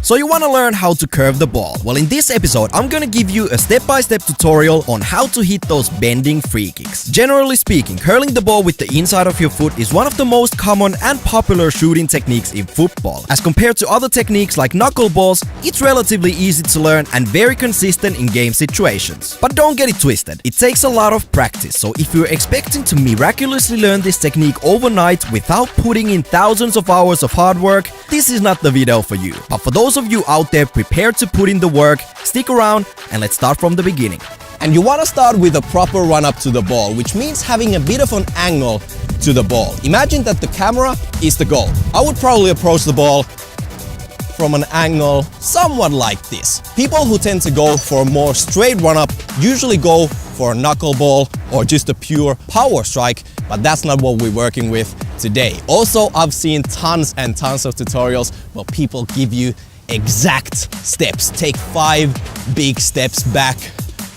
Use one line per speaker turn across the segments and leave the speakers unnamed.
So you want to learn how to curve the ball. Well, in this episode, I'm gonna give you a step-by-step tutorial on how to hit those bending free kicks. Generally speaking, curling the ball with the inside of your foot is one of the most common and popular shooting techniques in football. As compared to other techniques like knuckleballs, it's relatively easy to learn and very consistent in game situations. But don't get it twisted, it takes a lot of practice, so if you're expecting to miraculously learn this technique overnight without putting in thousands of hours of hard work, this is not the video for you. But for those of you out there prepared to put in the work, stick around and let's start from the beginning.
And you want to start with a proper run up to the ball, which means having a bit of an angle to the ball. Imagine that the camera is the goal. I would probably approach the ball from an angle somewhat like this. People who tend to go for a more straight run up usually go for a knuckleball or just a pure power strike, but that's not what we're working with today. Also, I've seen tons and tons of tutorials where people give you exact steps. Take 5 big steps back,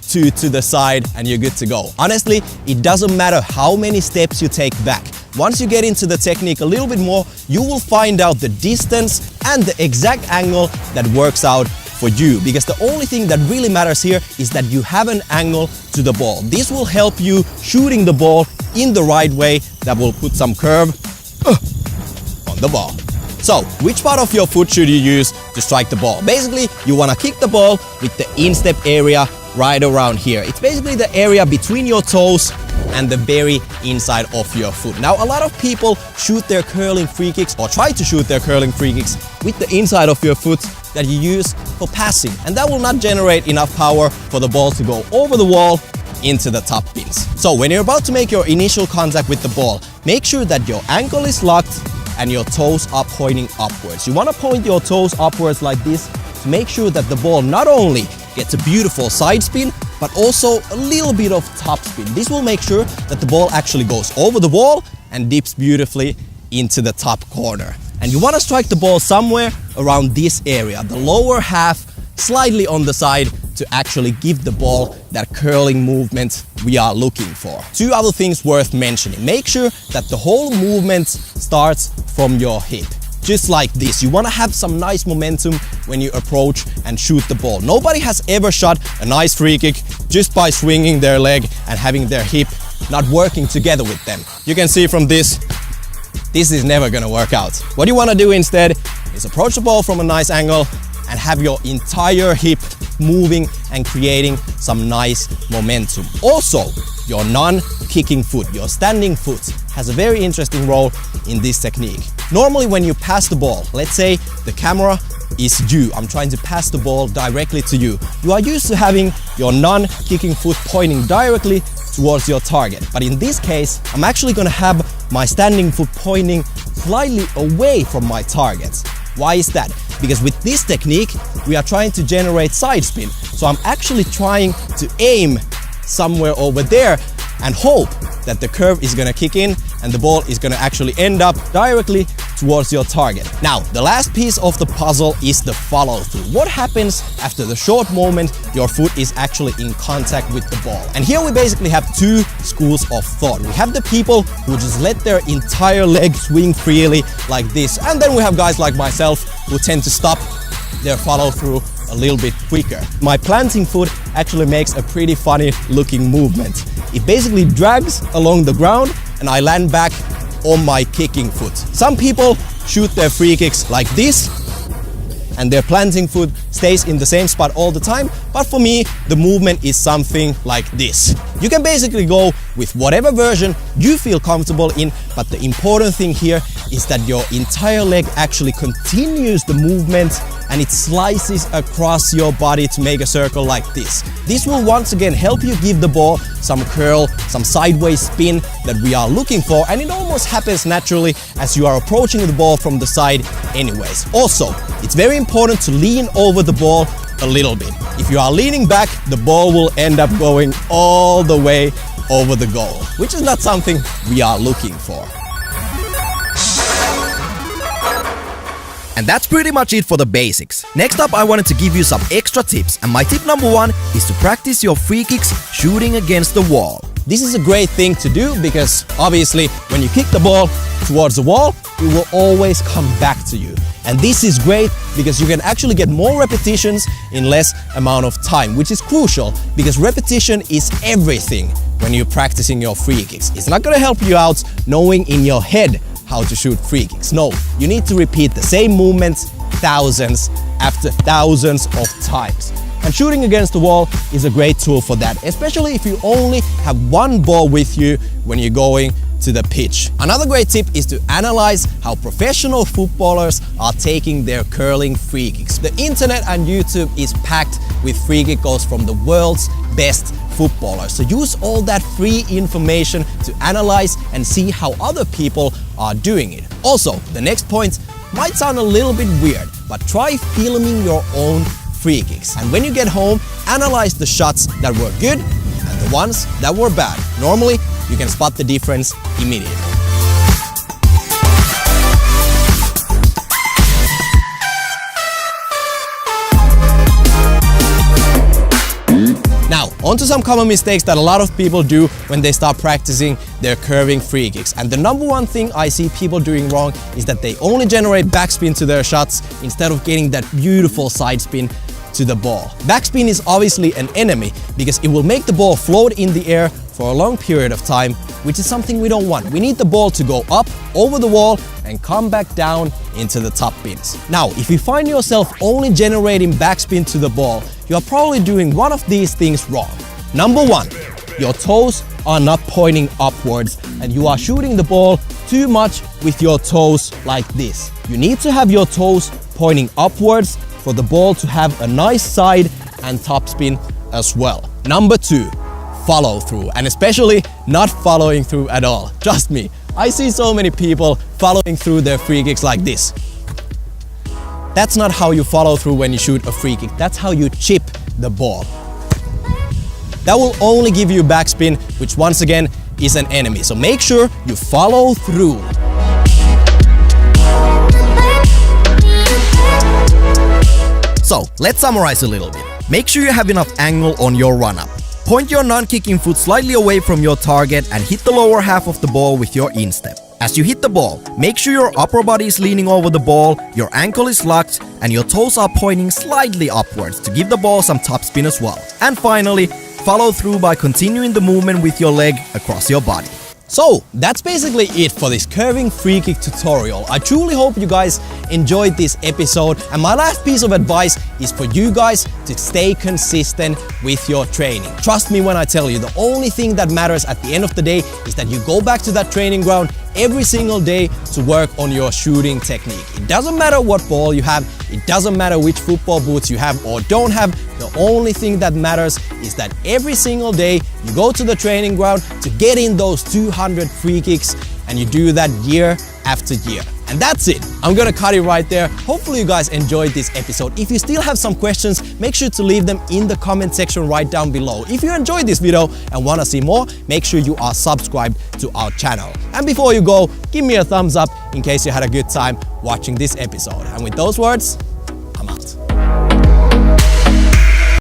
2 to the side, and you're good to go. Honestly, it doesn't matter how many steps you take back. Once you get into the technique a little bit more, you will find out the distance and the exact angle that works out for you, because the only thing that really matters here is that you have an angle to the ball. This will help you shooting the ball in the right way that will put some curve on the ball. So, which part of your foot should you use to strike the ball? Basically, you want to kick the ball with the instep area right around here. It's basically the area between your toes and the very inside of your foot. Now, a lot of people shoot their curling free kicks or try to shoot their curling free kicks with the inside of your foot that you use for passing, and that will not generate enough power for the ball to go over the wall into the top pins. So when you're about to make your initial contact with the ball, make sure that your ankle is locked and your toes are pointing upwards. You want to point your toes upwards like this to make sure that the ball not only gets a beautiful side spin, but also a little bit of top spin. This will make sure that the ball actually goes over the wall and dips beautifully into the top corner. And you want to strike the ball somewhere around this area, the lower half, slightly on the side, to actually give the ball that curling movement we are looking for. 2 other things worth mentioning. Make sure that the whole movement starts from your hip. Just like this. You want to have some nice momentum when you approach and shoot the ball. Nobody has ever shot a nice free kick just by swinging their leg and having their hip not working together with them. You can see from this is never gonna work out. What you want to do instead is approach the ball from a nice angle and have your entire hip moving and creating some nice momentum. Also, your non-kicking foot, your standing foot, has a very interesting role in this technique. Normally when you pass the ball, let's say the camera is you, I'm trying to pass the ball directly to you. You are used to having your non-kicking foot pointing directly towards your target. But in this case, I'm actually gonna have my standing foot pointing slightly away from my target. Why is that? Because with this technique, we are trying to generate side spin. So I'm actually trying to aim somewhere over there and hope that the curve is gonna kick in and the ball is gonna actually end up directly towards your target. Now, the last piece of the puzzle is the follow through. What happens after the short moment your foot is actually in contact with the ball? And here we basically have 2 schools of thought. We have the people who just let their entire leg swing freely like this, and then we have guys like myself who tend to stop their follow through a little bit quicker. My planting foot actually makes a pretty funny looking movement. It basically drags along the ground and I land back on my kicking foot. Some people shoot their free kicks like this and their planting foot stays in the same spot all the time, but for me the movement is something like this. You can basically go with whatever version you feel comfortable in, but the important thing here is that your entire leg actually continues the movement and it slices across your body to make a circle like this. This will once again help you give the ball some curl, some sideways spin that we are looking for, and it almost happens naturally as you are approaching the ball from the side anyways. Also, it's very important to lean over the ball a little bit. If you are leaning back, the ball will end up going all the way over the goal, which is not something we are looking for.
And that's pretty much it for the basics. Next up, I wanted to give you some extra tips, and my tip number 1 is to practice your free kicks shooting against the wall.
This is a great thing to do because obviously when you kick the ball towards the wall, it will always come back to you. And this is great because you can actually get more repetitions in less amount of time, which is crucial because repetition is everything when you're practicing your free kicks. It's not gonna help you out knowing in your head how to shoot free kicks. No, you need to repeat the same movements thousands after thousands of times. And shooting against the wall is a great tool for that, especially if you only have one ball with you when you're going to the pitch. Another great tip is to analyze how professional footballers are taking their curling free kicks. The internet and YouTube is packed with free kick goals from the world's best footballers. So use all that free information to analyze and see how other people are doing it. Also, the next point might sound a little bit weird, but try filming your own free kicks. And when you get home, analyze the shots that were good and the ones that were bad. Normally, you can spot the difference immediately. Now, onto some common mistakes that a lot of people do when they start practicing their curving free kicks. And the number one thing I see people doing wrong is that they only generate backspin to their shots instead of getting that beautiful side spin to the ball. Backspin is obviously an enemy because it will make the ball float in the air for a long period of time, which is something we don't want. We need the ball to go up over the wall and come back down into the top pins. Now, if you find yourself only generating backspin to the ball, you are probably doing one of these things wrong. Number one, your toes are not pointing upwards and you are shooting the ball too much with your toes like this. You need to have your toes pointing upwards for the ball to have a nice side and topspin as well. Number two, follow through, and especially not following through at all. Trust me, I see so many people following through their free kicks like this. That's not how you follow through when you shoot a free kick. That's how you chip the ball. That will only give you backspin, which once again is an enemy. So make sure you follow through.
So, let's summarize a little bit. Make sure you have enough angle on your run-up. Point your non-kicking foot slightly away from your target and hit the lower half of the ball with your instep. As you hit the ball, make sure your upper body is leaning over the ball, your ankle is locked, and your toes are pointing slightly upwards to give the ball some topspin as well. And finally, follow through by continuing the movement with your leg across your body.
So that's basically it for this curving free kick tutorial. I truly hope you guys enjoyed this episode, and my last piece of advice is for you guys to stay consistent with your training. Trust me when I tell you, the only thing that matters at the end of the day is that you go back to that training ground every single day to work on your shooting technique. It doesn't matter what ball you have, it doesn't matter which football boots you have or don't have. The only thing that matters is that every single day you go to the training ground to get in those 200 free kicks, and you do that year after year. And that's it. I'm gonna cut it right there. Hopefully you guys enjoyed this episode. If you still have some questions, make sure to leave them in the comment section right down below. If you enjoyed this video and wanna see more, make sure you are subscribed to our channel. And before you go, give me a thumbs up in case you had a good time watching this episode. And with those words,